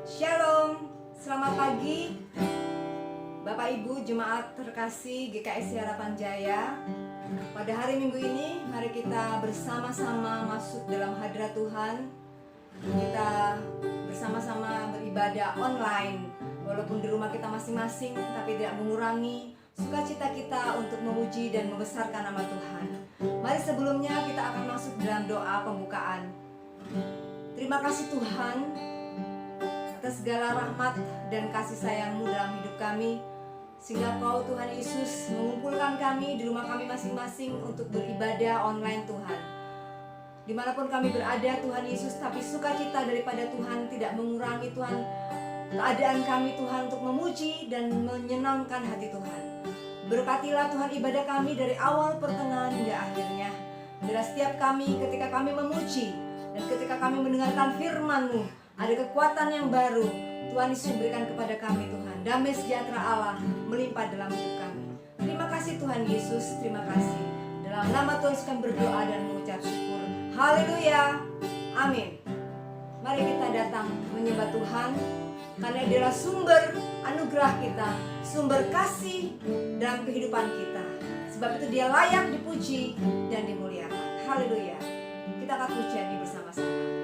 Shalom, selamat pagi Bapak Ibu Jemaat terkasih GKSI Harapan Jaya. Pada hari Minggu ini, mari kita bersama-sama masuk dalam hadirat Tuhan. Kita bersama-sama beribadah online, walaupun di rumah kita masing-masing, tapi tidak mengurangi sukacita kita untuk memuji dan membesarkan nama Tuhan. Mari sebelumnya kita akan masuk dalam doa pembukaan. Terima kasih Tuhan atas segala rahmat dan kasih sayang-Mu dalam hidup kami, sehingga Kau Tuhan Yesus mengumpulkan kami di rumah kami masing-masing untuk beribadah online Tuhan. Dimanapun kami berada Tuhan Yesus, tapi sukacita daripada Tuhan tidak mengurangi Tuhan keadaan kami Tuhan untuk memuji dan menyenangkan hati Tuhan. Berkatilah Tuhan ibadah kami dari awal pertengahan hingga akhirnya. Biarlah setiap kami ketika kami memuji dan ketika kami mendengarkan firman-Mu, ada kekuatan yang baru Tuhan Yesus berikan kepada kami Tuhan. Damai sejahtera Allah melimpah dalam hidup kami. Terima kasih Tuhan Yesus, terima kasih. Dalam nama Tuhan Yesus kami berdoa dan mengucap syukur. Haleluya, amin. Mari kita datang menyembah Tuhan, karena Dia adalah sumber anugerah kita, sumber kasih dalam kehidupan kita. Sebab itu Dia layak dipuji dan dimuliakan. Haleluya. Kita akan pujian ini bersama-sama.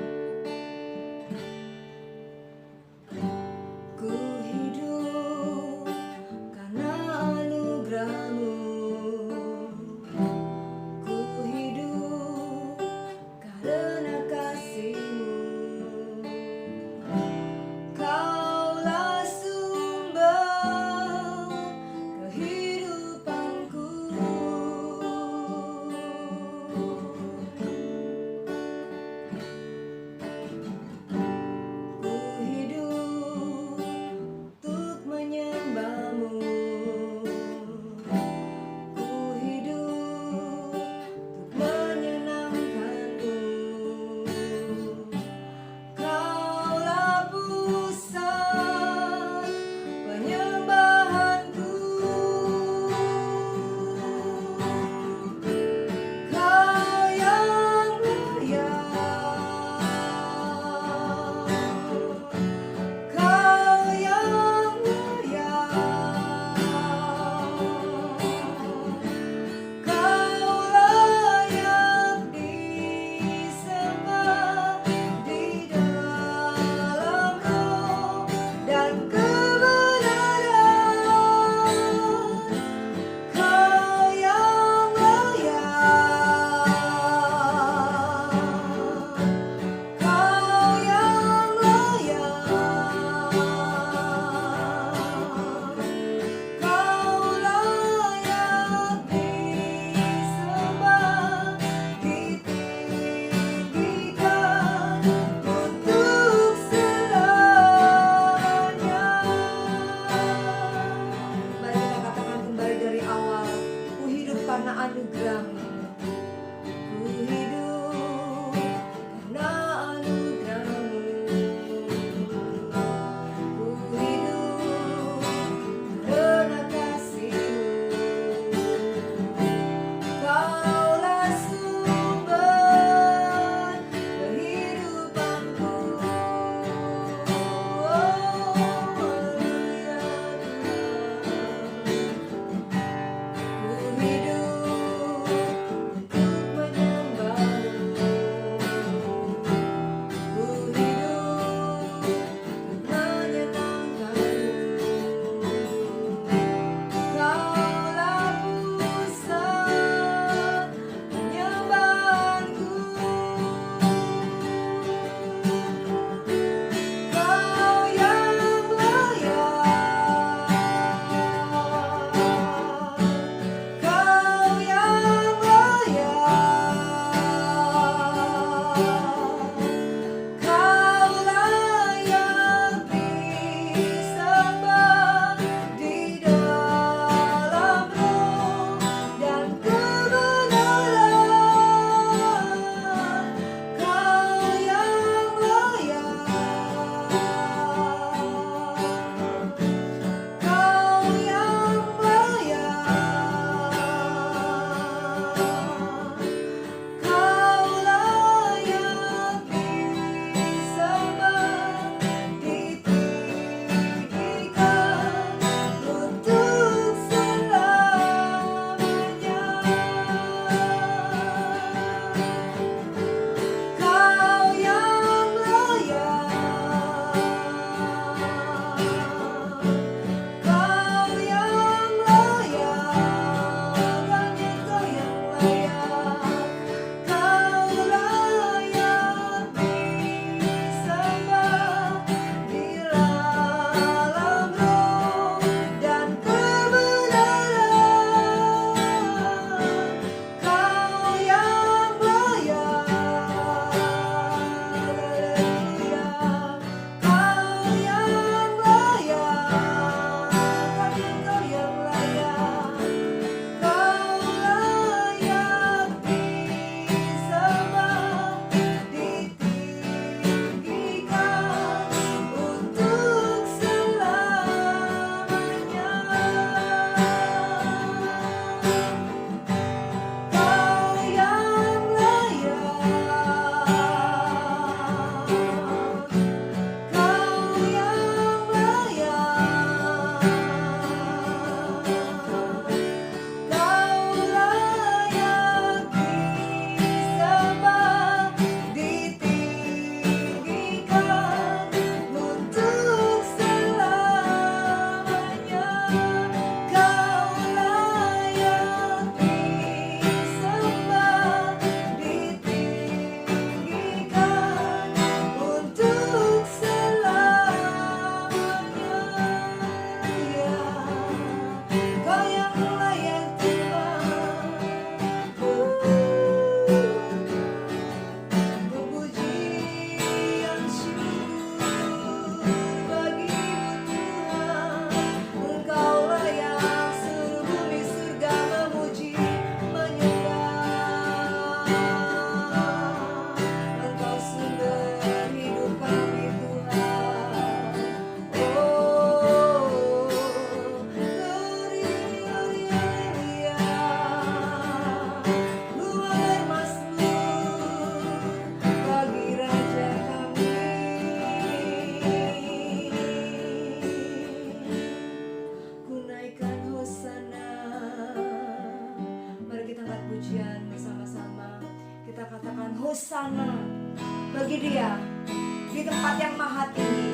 di tempat yang maha tinggi.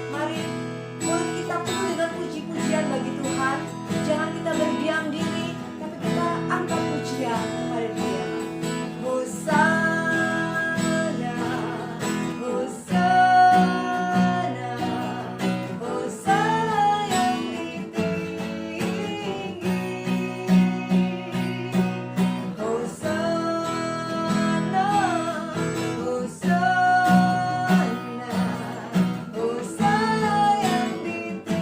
Mari mulut kita penuh dengan puji-pujian bagi Tuhan. Jangan kita berdiam diri, tapi kita angkat pujian kepada Dia. Hosana, Hosana, Hosana yang ditinggi. Hosana, Hosana, Hosana yang ditinggi.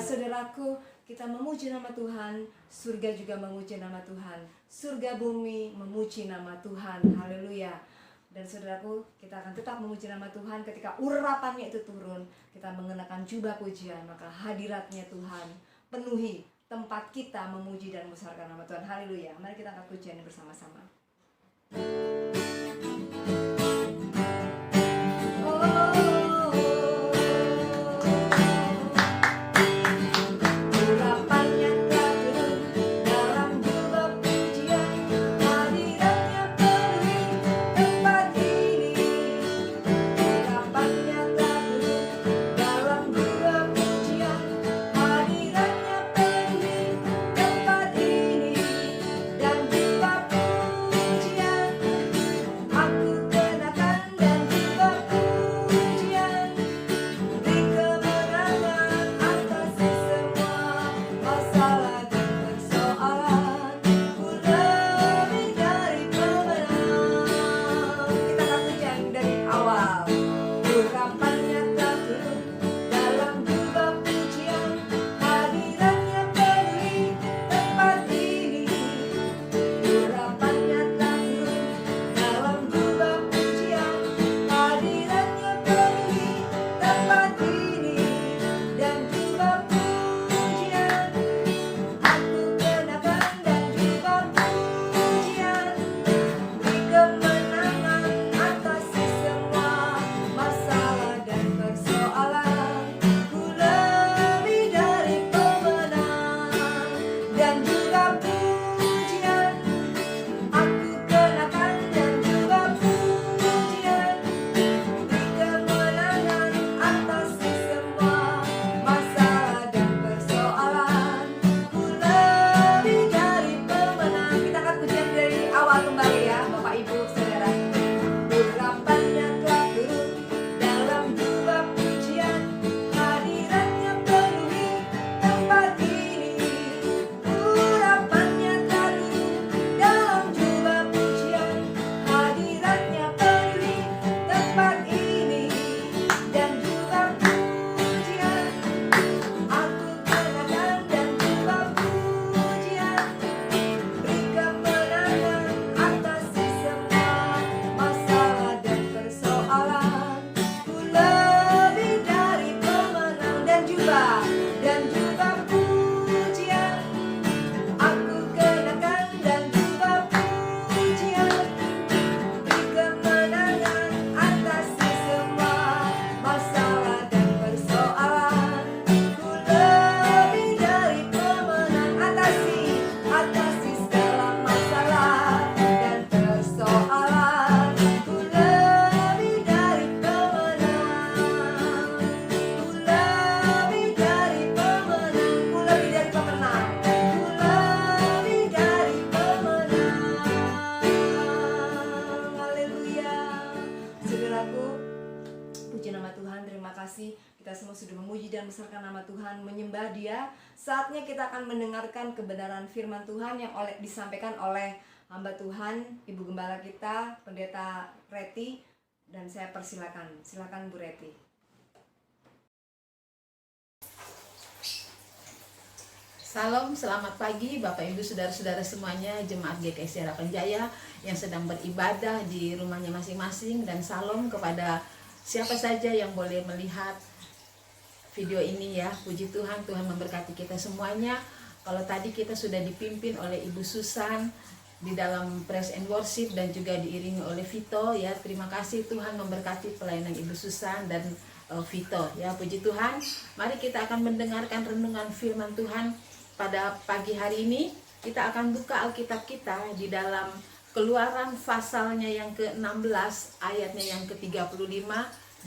Saudaraku, kita memuji nama Tuhan, surga juga memuji nama Tuhan, surga bumi memuji nama Tuhan, haleluya. Dan saudaraku, kita akan tetap memuji nama Tuhan ketika urapannya itu turun, kita mengenakan jubah pujian, maka hadiratnya Tuhan penuhi tempat kita memuji dan membesarkan nama Tuhan, haleluya. Mari kita angkat pujian bersama-sama. dan juga pujian. Aku kenakan dan juga pujian di kemenangan atasi semua masalah dan persoalan. Ku lebih dari pemenang, atasi segala masalah dan persoalan. Ku lebih dari pemenang, ku lebih dari pemenang, ku lebih dari pemenang, ku lebih dari pemenang. Haleluya. Saudaraku, puji nama Tuhan, terima kasih. Kita semua sudah memuji dan membesarkan nama Tuhan, menyembah Dia. Saatnya kita akan mendengarkan kebenaran firman Tuhan yang disampaikan oleh hamba Tuhan, Ibu Gembala kita, Pendeta Reti. Dan saya silakan Bu Reti. Salam, selamat pagi Bapak Ibu Saudara-saudara semuanya, Jemaat GKI Harapan Jaya yang sedang beribadah di rumahnya masing-masing. Dan salam kepada siapa saja yang boleh melihat video ini ya. Puji Tuhan, Tuhan memberkati kita semuanya. Kalau tadi kita sudah dipimpin oleh Ibu Susan di dalam praise and worship dan juga diiringi oleh Vito ya. Terima kasih, Tuhan memberkati pelayanan Ibu Susan dan Vito ya. Puji Tuhan. Mari kita akan mendengarkan renungan firman Tuhan pada pagi hari ini. Kita akan buka Alkitab kita di dalam Keluaran pasalnya yang ke-16 ayatnya yang ke-35.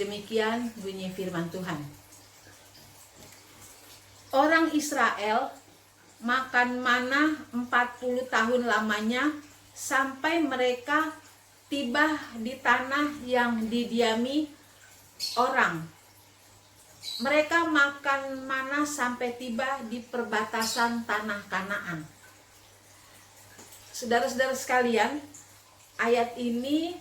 Demikian bunyi firman Tuhan. Orang Israel makan mana 40 tahun lamanya sampai mereka tiba di tanah yang didiami orang. Mereka makan mana sampai tiba di perbatasan tanah Kanaan. Saudara-saudara sekalian, ayat ini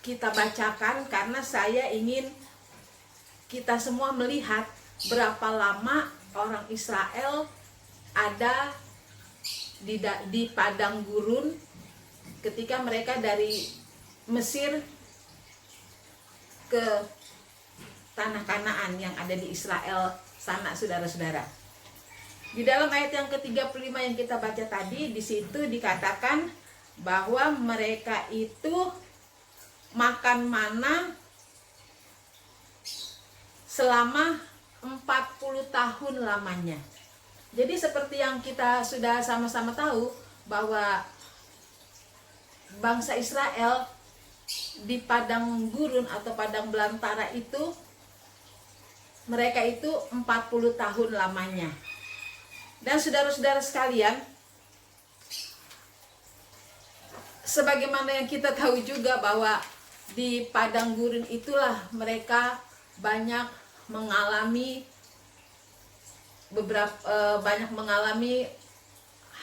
kita bacakan karena saya ingin kita semua melihat berapa lama orang Israel ada di padang gurun ketika mereka dari Mesir ke tanah Kanaan yang ada di Israel sana, saudara-saudara. Di dalam ayat yang ke-35 yang kita baca tadi, di situ dikatakan bahwa mereka itu makan mana selama 40 tahun lamanya. Jadi seperti yang kita sudah sama-sama tahu bahwa bangsa Israel di padang gurun atau padang belantara itu mereka itu 40 tahun lamanya. Dan saudara-saudara sekalian, sebagaimana yang kita tahu juga bahwa di padang gurun itulah mereka banyak mengalami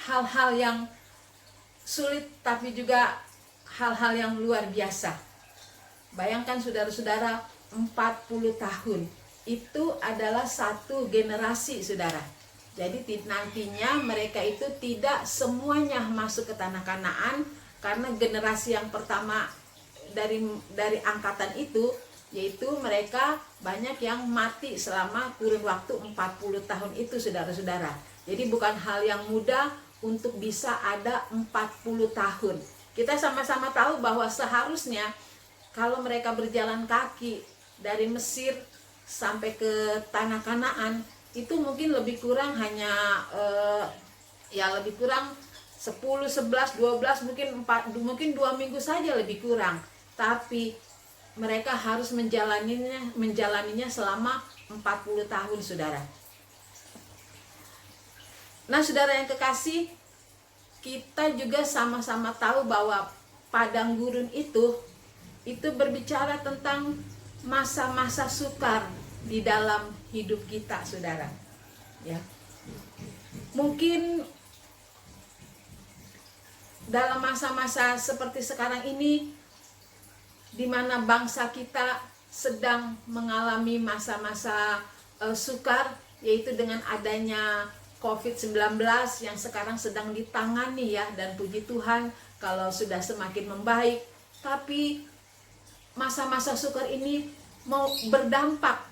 hal-hal yang sulit, tapi juga hal-hal yang luar biasa. Bayangkan saudara-saudara, 40 tahun itu adalah satu generasi, saudara. Jadi nantinya mereka itu tidak semuanya masuk ke tanah Kanaan, karena generasi yang pertama dari angkatan itu, yaitu mereka banyak yang mati selama kurun waktu 40 tahun itu, saudara-saudara. Jadi bukan hal yang mudah untuk bisa ada 40 tahun. Kita sama-sama tahu bahwa seharusnya kalau mereka berjalan kaki dari Mesir sampai ke tanah Kanaan, itu mungkin lebih kurang hanya lebih kurang 10, 11, 12, mungkin 2 minggu saja lebih kurang. Tapi mereka harus menjalaninya selama 40 tahun, saudara. Nah, saudara yang kekasih, kita juga sama-sama tahu bahwa padang gurun itu berbicara tentang masa-masa sukar di dalam hidup kita, saudara. Ya. Mungkin dalam masa-masa seperti sekarang ini, di mana bangsa kita sedang mengalami masa-masa sukar, yaitu dengan adanya COVID-19 yang sekarang sedang ditangani ya, dan puji Tuhan kalau sudah semakin membaik. Tapi masa-masa sukar ini mau berdampak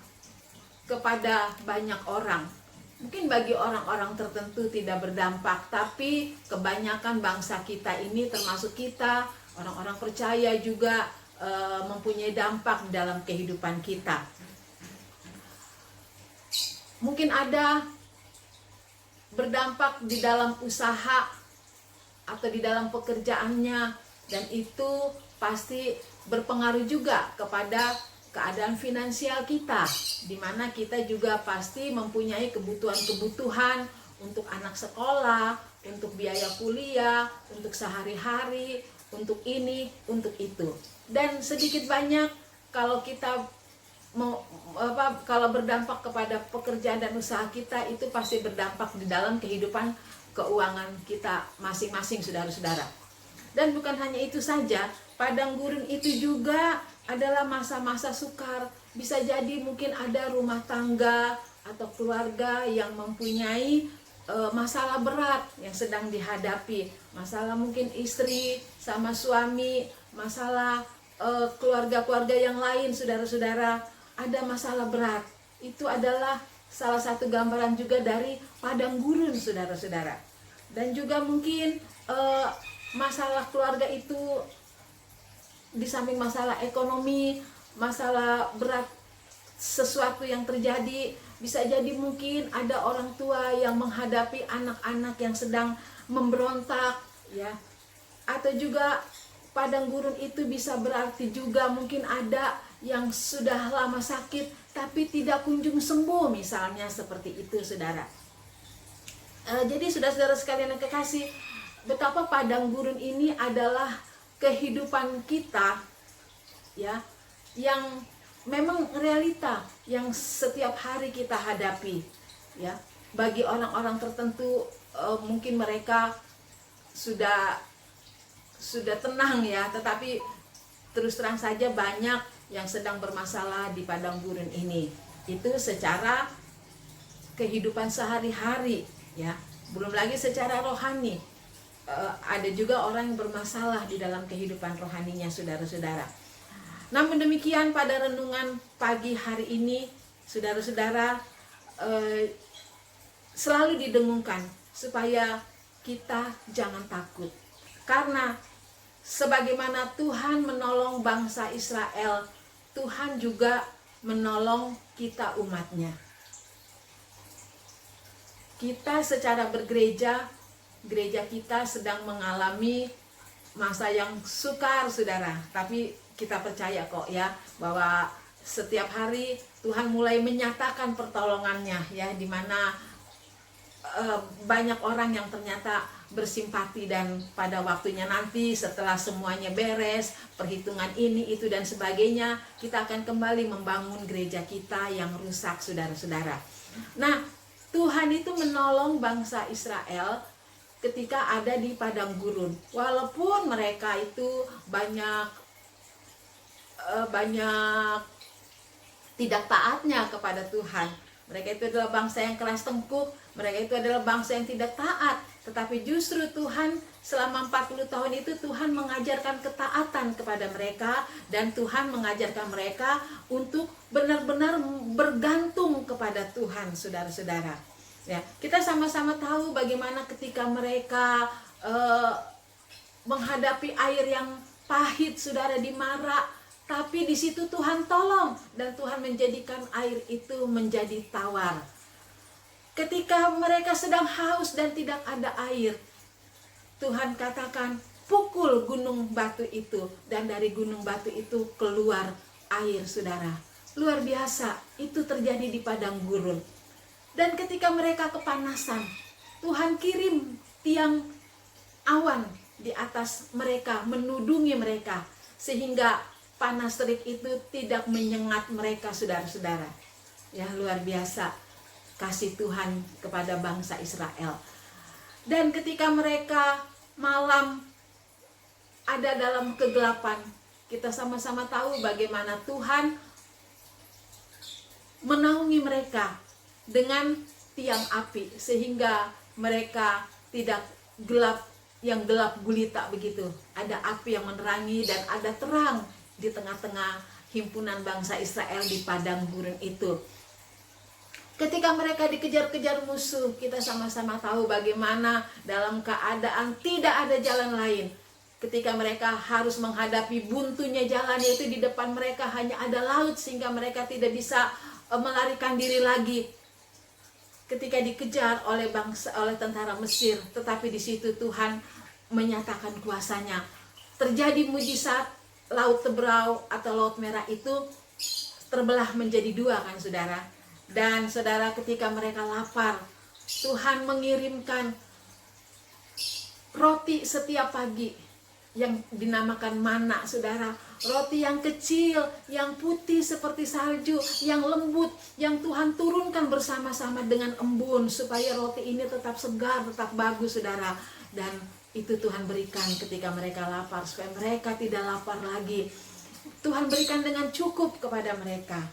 kepada banyak orang. Mungkin bagi orang-orang tertentu tidak berdampak, tapi kebanyakan bangsa kita ini, termasuk kita, orang-orang percaya juga mempunyai dampak dalam kehidupan kita. Mungkin ada berdampak di dalam usaha atau di dalam pekerjaannya, dan itu pasti berpengaruh juga kepada keadaan finansial kita, di mana kita juga pasti mempunyai kebutuhan-kebutuhan untuk anak sekolah, untuk biaya kuliah, untuk sehari-hari, untuk ini, untuk itu. Dan sedikit banyak kalau kita kalau berdampak kepada pekerjaan dan usaha kita, itu pasti berdampak di dalam kehidupan keuangan kita masing-masing, saudara-saudara. Dan bukan hanya itu saja, padang gurun itu juga adalah masa-masa sukar. Bisa jadi mungkin ada rumah tangga atau keluarga yang mempunyai masalah berat yang sedang dihadapi. Masalah mungkin istri sama suami, masalah keluarga-keluarga yang lain, saudara-saudara, ada masalah berat. Itu adalah salah satu gambaran juga dari padang gurun, saudara-saudara. Dan juga mungkin masalah keluarga itu, di samping masalah ekonomi, masalah berat sesuatu yang terjadi, bisa jadi mungkin ada orang tua yang menghadapi anak-anak yang sedang memberontak, ya. Atau juga padang gurun itu bisa berarti juga mungkin ada yang sudah lama sakit tapi tidak kunjung sembuh, misalnya seperti itu, saudara. Jadi saudara-saudara sekalian yang kekasih, betapa padang gurun ini adalah kehidupan kita, ya, yang memang realita yang setiap hari kita hadapi, ya. Bagi orang-orang tertentu mungkin mereka sudah tenang, ya, tetapi terus terang saja banyak yang sedang bermasalah di padang gurun ini. Itu secara kehidupan sehari-hari, ya. Belum lagi secara rohani. Ada juga orang yang bermasalah di dalam kehidupan rohaninya, saudara-saudara. Namun demikian, pada renungan pagi hari ini, saudara-saudara, selalu didengungkan supaya kita jangan takut. Karena sebagaimana Tuhan menolong bangsa Israel, Tuhan juga menolong kita umatnya. Kita secara bergereja, gereja kita sedang mengalami masa yang sukar, saudara. Tapi kita percaya kok, ya, bahwa setiap hari Tuhan mulai menyatakan pertolongannya, ya, di mana banyak orang yang ternyata bersimpati, dan pada waktunya nanti setelah semuanya beres, perhitungan ini, itu, dan sebagainya, kita akan kembali membangun gereja kita yang rusak, saudara-saudara. Nah, Tuhan itu menolong bangsa Israel ketika ada di padang gurun. Walaupun mereka itu banyak tidak taatnya kepada Tuhan. Mereka itu adalah bangsa yang keras tengkuk, mereka itu adalah bangsa yang tidak taat. Tetapi justru Tuhan selama 40 tahun itu Tuhan mengajarkan ketaatan kepada mereka, dan Tuhan mengajarkan mereka untuk benar-benar bergantung kepada Tuhan, saudara-saudara. Ya, kita sama-sama tahu bagaimana ketika mereka menghadapi air yang pahit, saudara, di Mara, tapi di situ Tuhan tolong, dan Tuhan menjadikan air itu menjadi tawar. Ketika mereka sedang haus dan tidak ada air, Tuhan katakan, pukul gunung batu itu, dan dari gunung batu itu keluar air, saudara. Luar biasa, itu terjadi di padang gurun. Dan ketika mereka kepanasan, Tuhan kirim tiang awan di atas mereka, menudungi mereka, sehingga panas terik itu tidak menyengat mereka, saudara-saudara. Ya, luar biasa kasih Tuhan kepada bangsa Israel. Dan ketika mereka malam ada dalam kegelapan, kita sama-sama tahu bagaimana Tuhan menaungi mereka dengan tiang api, sehingga mereka tidak gelap, yang gelap gulita begitu. Ada api yang menerangi dan ada terang di tengah-tengah himpunan bangsa Israel di padang gurun itu. Ketika mereka dikejar-kejar musuh, kita sama-sama tahu bagaimana dalam keadaan tidak ada jalan lain. Ketika mereka harus menghadapi buntunya jalan, yaitu di depan mereka hanya ada laut, sehingga mereka tidak bisa melarikan diri lagi. Ketika dikejar oleh tentara Mesir, tetapi di situ Tuhan menyatakan kuasanya. Terjadi mujizat, laut Tebrau atau Laut Merah itu terbelah menjadi dua kan saudara. Dan saudara, ketika mereka lapar, Tuhan mengirimkan roti setiap pagi yang dinamakan mana saudara. Roti yang kecil, yang putih seperti salju, yang lembut, yang Tuhan turunkan bersama-sama dengan embun, supaya roti ini tetap segar, tetap bagus saudara. Dan itu Tuhan berikan ketika mereka lapar, supaya mereka tidak lapar lagi. Tuhan berikan dengan cukup kepada mereka.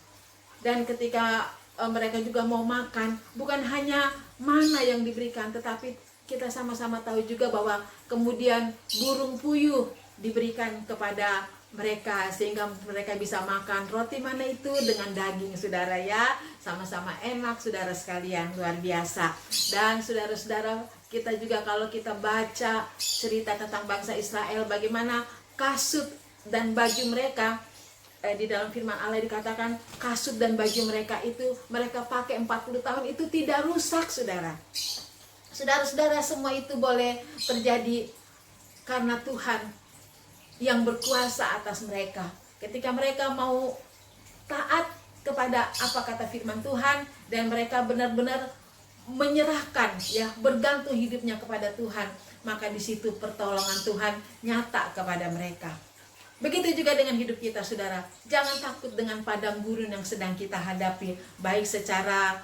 Dan ketika mereka juga mau makan, bukan hanya mana yang diberikan, tetapi kita sama-sama tahu juga bahwa kemudian burung puyuh diberikan kepada mereka, sehingga mereka bisa makan roti mana itu dengan daging saudara ya. Sama-sama enak saudara sekalian, luar biasa. Dan saudara-saudara, kita juga kalau kita baca cerita tentang bangsa Israel, bagaimana kasut dan baju mereka, di dalam firman Allah dikatakan kasut dan baju mereka itu mereka pakai 40 tahun itu tidak rusak saudara. Saudara-saudara, semua itu boleh terjadi karena Tuhan yang berkuasa atas mereka. Ketika mereka mau taat kepada apa kata firman Tuhan, dan mereka benar-benar menyerahkan ya, bergantung hidupnya kepada Tuhan, maka di situ pertolongan Tuhan nyata kepada mereka. Begitu juga dengan hidup kita saudara. Jangan takut dengan padang gurun yang sedang kita hadapi, baik secara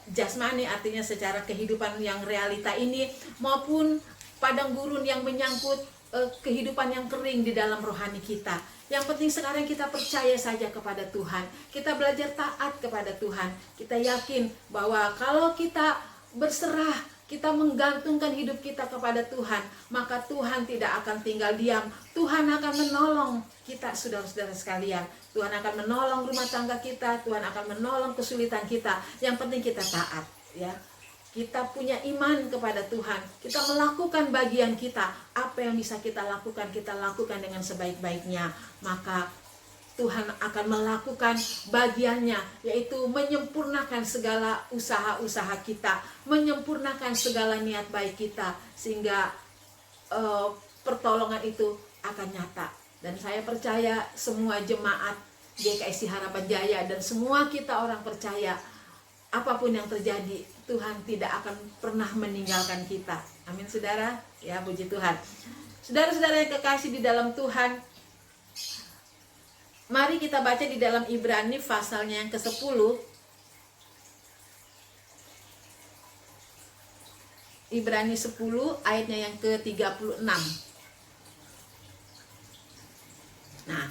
jasmani, artinya secara kehidupan yang realita ini, maupun padang gurun yang menyangkut kehidupan yang kering di dalam rohani kita. Yang penting sekarang kita percaya saja kepada Tuhan. Kita belajar taat kepada Tuhan. Kita yakin bahwa kalau kita berserah, kita menggantungkan hidup kita kepada Tuhan, maka Tuhan tidak akan tinggal diam. Tuhan akan menolong kita saudara-saudara sekalian. Tuhan akan menolong rumah tangga kita, Tuhan akan menolong kesulitan kita. Yang penting kita taat ya. Kita punya iman kepada Tuhan. Kita melakukan bagian kita. Apa yang bisa kita lakukan dengan sebaik-baiknya. Maka Tuhan akan melakukan bagiannya, yaitu menyempurnakan segala usaha-usaha kita, menyempurnakan segala niat baik kita, sehingga pertolongan itu akan nyata. Dan saya percaya semua jemaat GKSI Harapan Jaya dan semua kita orang percaya, apapun yang terjadi, Tuhan tidak akan pernah meninggalkan kita. Amin saudara, ya puji Tuhan. Saudara-saudara yang kekasih di dalam Tuhan, mari kita baca di dalam Ibrani pasalnya yang ke-10. Ibrani 10 ayatnya yang ke-36. Nah,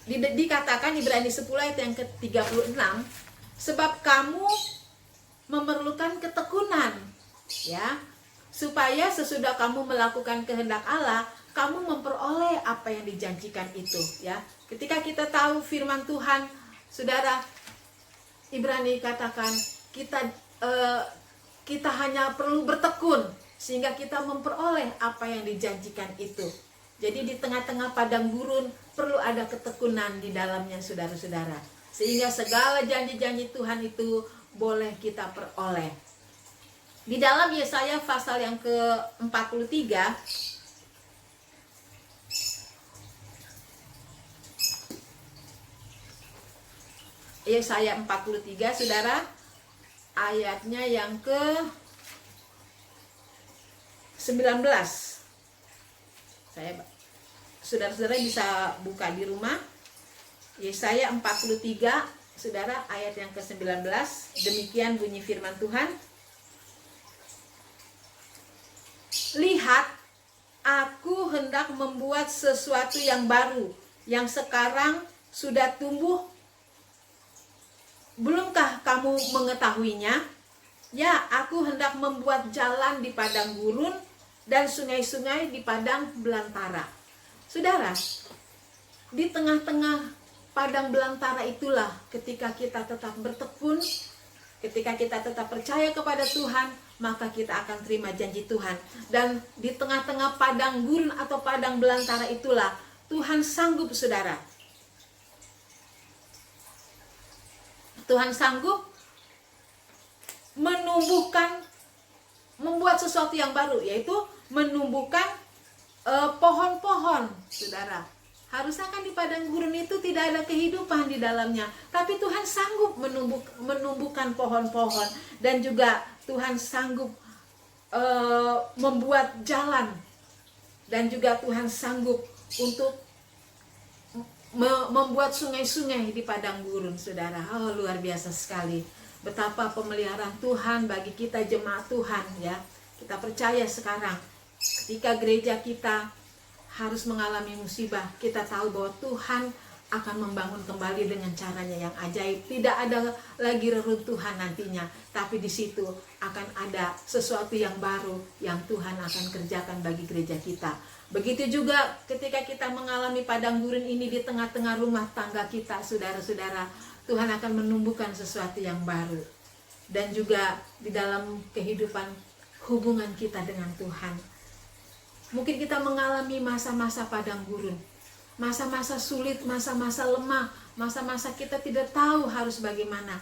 dikatakan Ibrani 10 ayat yang ke-36, sebab kamu memerlukan ketekunan, ya, supaya sesudah kamu melakukan kehendak Allah, kamu memperoleh apa yang dijanjikan itu, ya. Ketika kita tahu firman Tuhan, saudara, Ibrani katakan kita hanya perlu bertekun sehingga kita memperoleh apa yang dijanjikan itu. Jadi di tengah-tengah padang gurun perlu ada ketekunan di dalamnya saudara-saudara, sehingga segala janji-janji Tuhan itu boleh kita peroleh. Di dalam Yesaya pasal yang ke-43, Yesaya 43 saudara, ayatnya yang ke-19. Saudara-saudara bisa buka di rumah. Yesaya 43 saudara, ayat yang ke-19. Demikian bunyi firman Tuhan. Lihat, aku hendak membuat sesuatu yang baru, yang sekarang sudah tumbuh. Belumkah kamu mengetahuinya? Ya, aku hendak membuat jalan di padang gurun dan sungai-sungai di padang belantara. Saudara, di tengah-tengah padang belantara itulah ketika kita tetap bertekun, ketika kita tetap percaya kepada Tuhan, maka kita akan terima janji Tuhan. Dan di tengah-tengah padang gurun atau padang belantara itulah Tuhan sanggup, saudara. Tuhan sanggup membuat sesuatu yang baru, yaitu menumbuhkan pohon-pohon, saudara. Harusnya kan di padang gurun itu tidak ada kehidupan di dalamnya, tapi Tuhan sanggup menumbuhkan pohon-pohon, dan juga Tuhan sanggup membuat jalan, dan juga Tuhan sanggup untuk membuat sungai-sungai di padang gurun, saudara. Oh, luar biasa sekali betapa pemeliharaan Tuhan bagi kita jemaat Tuhan, ya. Kita percaya sekarang ketika gereja kita harus mengalami musibah, kita tahu bahwa Tuhan akan membangun kembali dengan caranya yang ajaib. Tidak ada lagi reruntuhan nantinya, tapi di situ akan ada sesuatu yang baru yang Tuhan akan kerjakan bagi gereja kita. Begitu juga ketika kita mengalami padang gurun ini di tengah-tengah rumah tangga kita, saudara-saudara, Tuhan akan menumbuhkan sesuatu yang baru. Dan juga di dalam kehidupan hubungan kita dengan Tuhan. Mungkin kita mengalami masa-masa padang gurun, masa-masa sulit, masa-masa lemah, masa-masa kita tidak tahu harus bagaimana.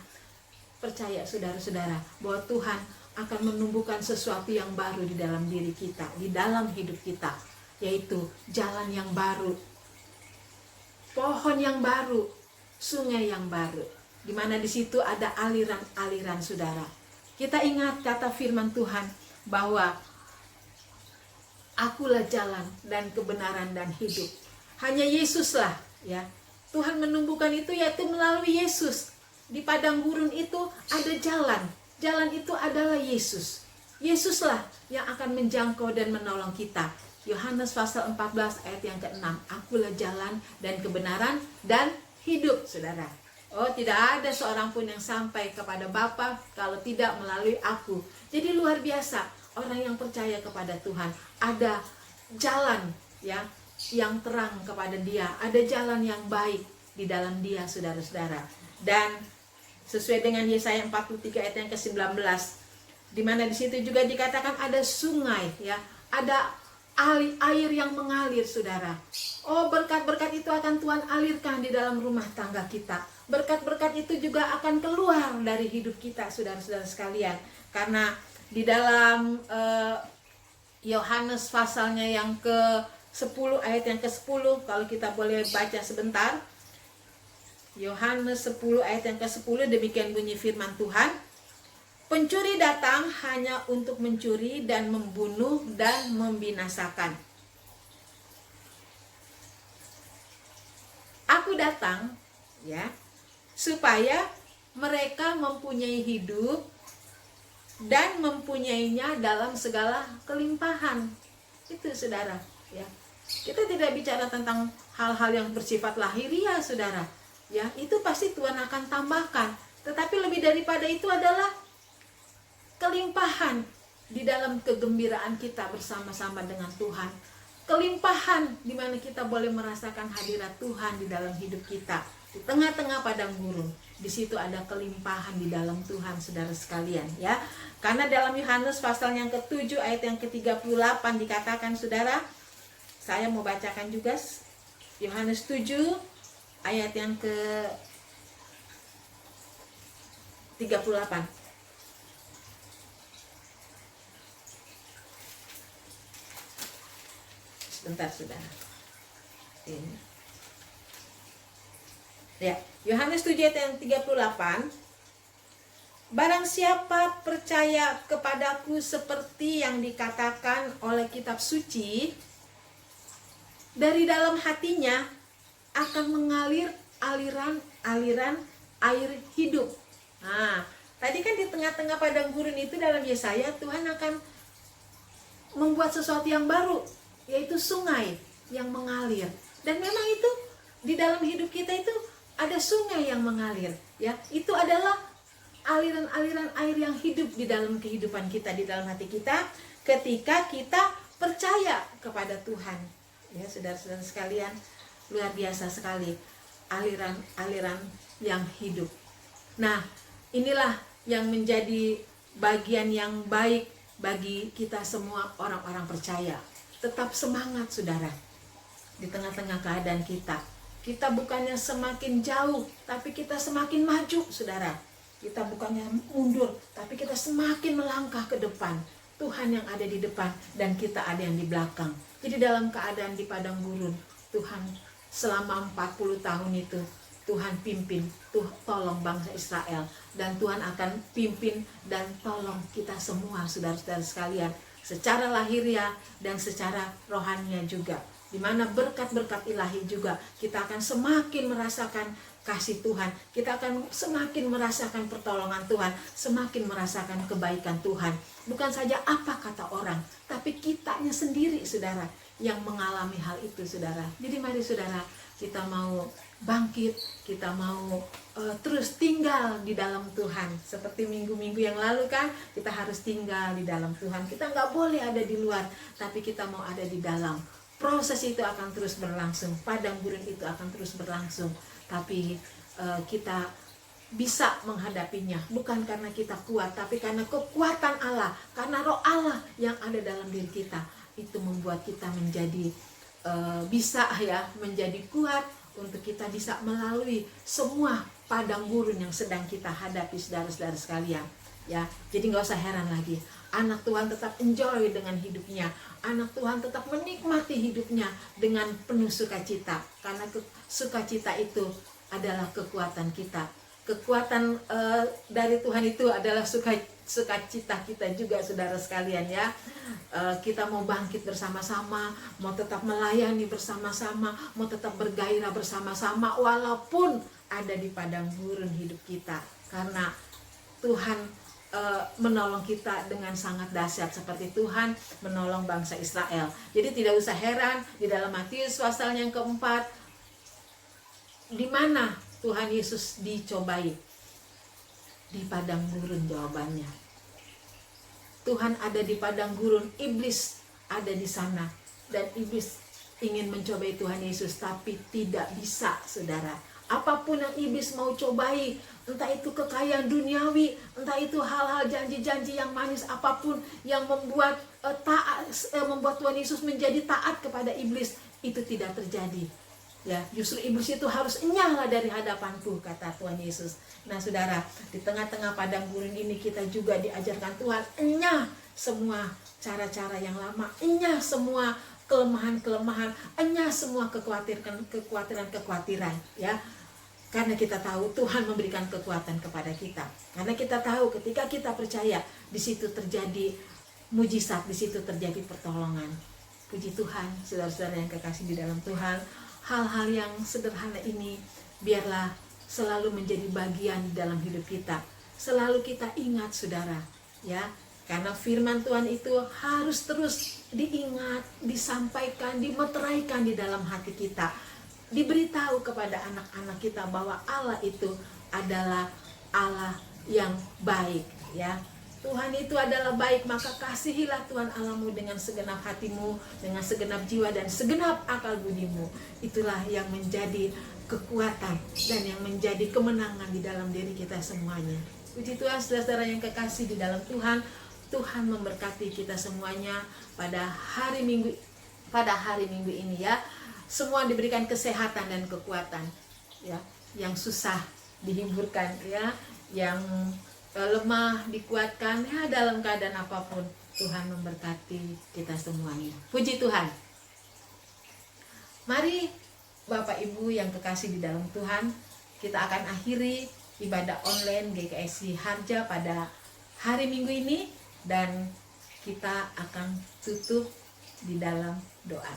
Percaya saudara-saudara bahwa Tuhan akan menumbuhkan sesuatu yang baru di dalam diri kita, di dalam hidup kita, yaitu jalan yang baru, pohon yang baru, sungai yang baru, di mana di situ ada aliran-aliran, saudara. Kita ingat kata firman Tuhan bahwa Akulah jalan dan kebenaran dan hidup. Hanya Yesuslah, ya. Tuhan menumbuhkan itu yaitu melalui Yesus. Di padang gurun itu ada jalan. Jalan itu adalah Yesus. Yesuslah yang akan menjangkau dan menolong kita. Yohanes pasal 14 ayat yang ke-6. Akulah jalan dan kebenaran dan hidup, saudara. Oh, tidak ada seorang pun yang sampai kepada Bapa kalau tidak melalui aku. Jadi luar biasa. Orang yang percaya kepada Tuhan, ada jalan, ya, yang terang kepada dia, ada jalan yang baik di dalam dia, saudara-saudara. Dan sesuai dengan Yesaya 43 ayat yang ke-19, di mana di situ juga dikatakan ada sungai, ya, ada air yang mengalir, saudara. Oh, berkat-berkat itu akan Tuhan alirkan di dalam rumah tangga kita. Berkat-berkat itu juga akan keluar dari hidup kita, saudara-saudara sekalian. Karena di dalam Yohanes pasalnya yang ke-10 ayat yang ke-10, kalau kita boleh baca sebentar. Yohanes 10 ayat yang ke-10, demikian bunyi firman Tuhan. Pencuri datang hanya untuk mencuri dan membunuh dan membinasakan. Aku datang, ya, supaya mereka mempunyai hidup dan mempunyainya dalam segala kelimpahan. Itu, saudara, ya. Kita tidak bicara tentang hal-hal yang bersifat lahiriah, saudara, ya. Itu pasti Tuhan akan tambahkan. Tetapi lebih daripada itu adalah kelimpahan di dalam kegembiraan kita bersama-sama dengan Tuhan. Kelimpahan di mana kita boleh merasakan hadirat Tuhan di dalam hidup kita. Di tengah-tengah padang gurun, di situ ada kelimpahan di dalam Tuhan, saudara sekalian, ya. Karena dalam Yohanes pasal yang ke-7 ayat yang ke-38 dikatakan, saudara, saya mau bacakan juga Yohanes 7 ayat yang ke-38. Sebentar, saudara. Ini. Ya, Yohanes 7 ayat yang 38. Barang siapa percaya kepadaku seperti yang dikatakan oleh kitab suci, dari dalam hatinya akan mengalir aliran air hidup. Nah, tadi kan di tengah-tengah padang gurun itu dalam Yesaya, Tuhan akan membuat sesuatu yang baru, yaitu sungai yang mengalir. Dan memang itu di dalam hidup kita itu ada sungai yang mengalir, ya. Itu adalah aliran-aliran air yang hidup di dalam kehidupan kita, di dalam hati kita, ketika kita percaya kepada Tuhan. Ya, saudara-saudara sekalian, luar biasa sekali. aliran-aliran yang hidup. Nah, inilah yang menjadi bagian yang baik bagi kita semua orang-orang percaya. Tetap semangat saudara, di tengah-tengah keadaan kita. Kita bukannya semakin jauh, tapi kita semakin maju saudara. Kita bukannya mundur, tapi kita semakin melangkah ke depan. Tuhan yang ada di depan dan kita ada yang di belakang. Jadi dalam keadaan di padang gurun, Tuhan selama 40 tahun itu Tuhan pimpin, tolong bangsa Israel, dan Tuhan akan pimpin dan tolong kita semua saudara-saudara sekalian, secara lahiriah dan secara rohania juga, di mana berkat-berkat ilahi juga kita akan semakin merasakan kasih Tuhan, kita akan semakin merasakan pertolongan Tuhan, semakin merasakan kebaikan Tuhan. Bukan saja apa kata orang, tapi kitanya sendiri saudara yang mengalami hal itu saudara. Jadi mari saudara, kita mau bangkit, kita mau terus tinggal di dalam Tuhan. Seperti minggu-minggu yang lalu kan, kita harus tinggal di dalam Tuhan. Kita nggak boleh ada di luar, tapi kita mau ada di dalam. Proses itu akan terus berlangsung, padang gurun itu akan terus berlangsung. Tapi kita bisa menghadapinya bukan karena kita kuat, tapi karena kekuatan Allah, karena roh Allah yang ada dalam diri kita. Itu membuat kita menjadi bisa ya, menjadi kuat untuk kita bisa melalui semua padang gurun yang sedang kita hadapi saudara-saudara sekalian ya. Jadi nggak usah heran lagi, anak Tuhan tetap enjoy dengan hidupnya, anak Tuhan tetap menikmati hidupnya dengan penuh sukacita, karena sukacita itu adalah kekuatan kita. Kekuatan dari Tuhan itu adalah sukacita kita juga saudara sekalian ya. Kita mau bangkit bersama-sama, mau tetap melayani bersama-sama, mau tetap bergairah bersama-sama walaupun ada di padang gurun hidup kita, karena Tuhan menolong kita dengan sangat dahsyat seperti Tuhan menolong bangsa Israel. Jadi tidak usah heran di dalam Matius pasal yang keempat, di mana Tuhan Yesus dicobai? Di padang gurun jawabannya. Tuhan ada di padang gurun, iblis ada di sana, dan iblis ingin mencobai Tuhan Yesus, tapi tidak bisa saudara. Apapun yang iblis mau cobai, entah itu kekayaan duniawi, entah itu hal-hal janji-janji yang manis, apapun yang membuat membuat Tuhan Yesus menjadi taat kepada iblis, itu tidak terjadi. Ya, justru iblis itu harus enyahlah dari hadapanku, kata Tuhan Yesus. Nah saudara, di tengah-tengah padang gurun ini kita juga diajarkan Tuhan, enyah semua cara-cara yang lama, enyah semua kelemahan-kelemahan, enyah semua kekhawatiran ya. Karena kita tahu Tuhan memberikan kekuatan kepada kita. Karena kita tahu ketika kita percaya, di situ terjadi mujizat, di situ terjadi pertolongan. Puji Tuhan, saudara-saudara yang kekasih di dalam Tuhan, hal-hal yang sederhana ini biarlah selalu menjadi bagian dalam hidup kita. Selalu kita ingat saudara, ya. Karena firman Tuhan itu harus terus diingat, disampaikan, dimeteraikan di dalam hati kita. Diberitahu kepada anak-anak kita bahwa Allah itu adalah Allah yang baik, ya. Tuhan itu adalah baik, maka kasihilah Tuhan Allahmu dengan segenap hatimu, dengan segenap jiwa dan segenap akal budimu. Itulah yang menjadi kekuatan dan yang menjadi kemenangan di dalam diri kita semuanya. Puji Tuhan, saudara-saudara yang kekasih di dalam Tuhan. Tuhan memberkati kita semuanya pada hari Minggu ini ya. Semua diberikan kesehatan dan kekuatan ya. Yang susah dihiburkan ya, yang lemah dikuatkan ya, dalam keadaan apapun Tuhan memberkati kita semuanya. Puji Tuhan. Mari Bapak Ibu yang kekasih di dalam Tuhan, kita akan akhiri ibadah online GKSI Harja pada hari Minggu ini, dan kita akan tutup di dalam doa.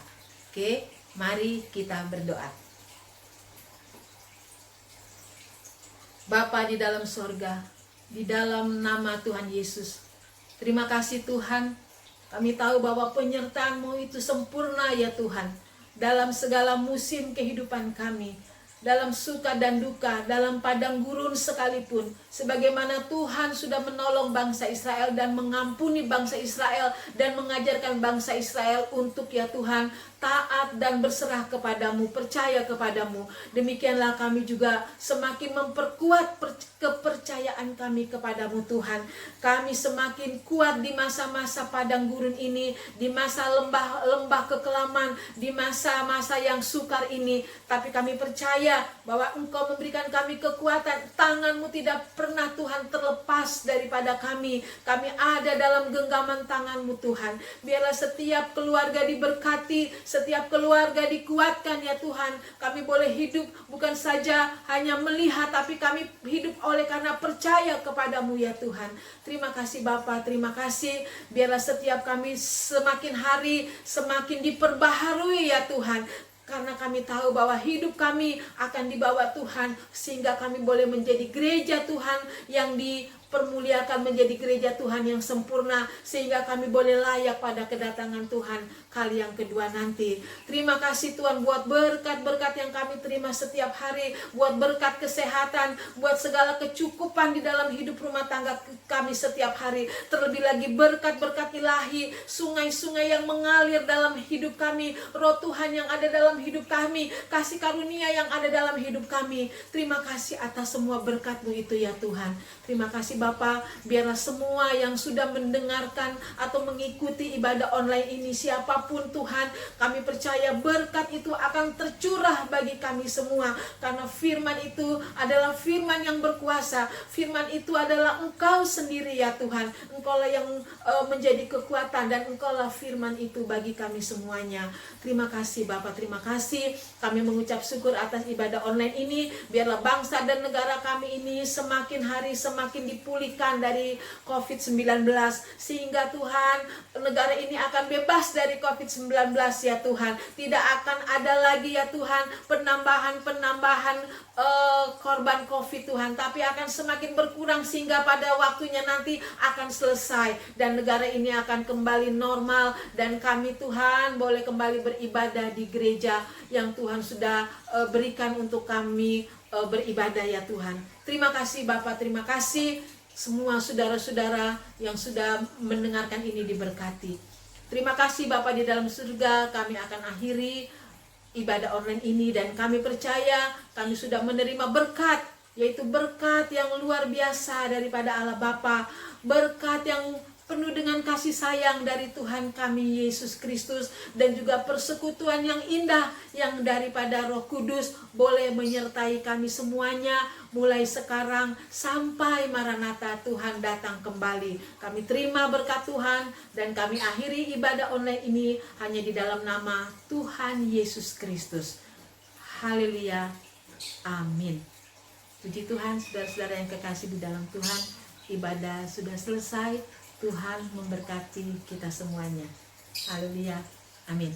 Oke, mari kita berdoa. Bapa di dalam sorga, di dalam nama Tuhan Yesus, terima kasih Tuhan. Kami tahu bahwa penyertaan-Mu itu sempurna ya Tuhan, dalam segala musim kehidupan kami, dalam suka dan duka, dalam padang gurun sekalipun. Sebagaimana Tuhan sudah menolong bangsa Israel dan mengampuni bangsa Israel dan mengajarkan bangsa Israel untuk ya Tuhan taat dan berserah kepadamu, percaya kepadamu. Demikianlah kami juga semakin memperkuat kepercayaan kami kepadamu Tuhan. Kami semakin kuat di masa-masa padang gurun ini, di masa lembah kekelaman, di masa-masa yang sukar ini. Tapi kami percaya bahwa Engkau memberikan kami kekuatan. Tangan-Mu tidak pernah Tuhan terlepas daripada kami. Kami ada dalam genggaman tangan-Mu Tuhan. Biarlah setiap keluarga diberkati, setiap keluarga dikuatkan ya Tuhan. Kami boleh hidup bukan saja hanya melihat, tapi kami hidup oleh karena percaya kepadamu ya Tuhan. Terima kasih Bapa, terima kasih. Biarlah setiap kami semakin hari semakin diperbaharui ya Tuhan. Karena kami tahu bahwa hidup kami akan dibawa Tuhan, sehingga kami boleh menjadi gereja Tuhan yang dipermuliakan, menjadi gereja Tuhan yang sempurna, sehingga kami boleh layak pada kedatangan Tuhan kali yang kedua nanti. Terima kasih Tuhan buat berkat-berkat yang kami terima setiap hari, buat berkat kesehatan, buat segala kecukupan di dalam hidup rumah tangga kami setiap hari. Terlebih lagi berkat-berkat ilahi, sungai-sungai yang mengalir dalam hidup kami, roh Tuhan yang ada dalam hidup kami, kasih karunia yang ada dalam hidup kami. Terima kasih atas semua berkat-Mu itu ya Tuhan. Terima kasih Bapa, biarlah semua yang sudah mendengarkan atau mengikuti ibadah online ini, siapapun Tuhan, kami percaya berkat itu akan tercurah bagi kami semua. Karena firman itu adalah firman yang berkuasa, firman itu adalah Engkau sendiri ya Tuhan. Engkaulah yang menjadi kekuatan, dan Engkaulah firman itu bagi kami semuanya. Terima kasih Bapa, terima kasih. Kami mengucap syukur atas ibadah online ini. Biarlah bangsa dan negara kami ini semakin hari semakin dipulihkan dari COVID-19, sehingga Tuhan, negara ini akan bebas dari COVID-19 ya Tuhan. Tidak akan ada lagi ya Tuhan penambahan korban COVID Tuhan, tapi akan semakin berkurang, sehingga pada waktunya nanti akan selesai dan negara ini akan kembali normal, dan kami Tuhan boleh kembali beribadah di gereja yang Tuhan sudah berikan untuk kami beribadah ya Tuhan. Terima kasih Bapak, terima kasih. Semua saudara-saudara yang sudah mendengarkan ini diberkati. Terima kasih Bapak di dalam surga. Kami akan akhiri ibadah online ini, dan kami percaya kami sudah menerima berkat, yaitu berkat yang luar biasa daripada Allah Bapa, berkat yang penuh dengan kasih sayang dari Tuhan kami Yesus Kristus, dan juga persekutuan yang indah yang daripada Roh Kudus boleh menyertai kami semuanya mulai sekarang sampai Maranatha Tuhan datang kembali. Kami terima berkat Tuhan, dan kami akhiri ibadah online ini hanya di dalam nama Tuhan Yesus Kristus. Haleluya, amin. Puji Tuhan, saudara-saudara yang kekasih di dalam Tuhan, ibadah sudah selesai. Tuhan memberkati kita semuanya. Haleluya. Amin.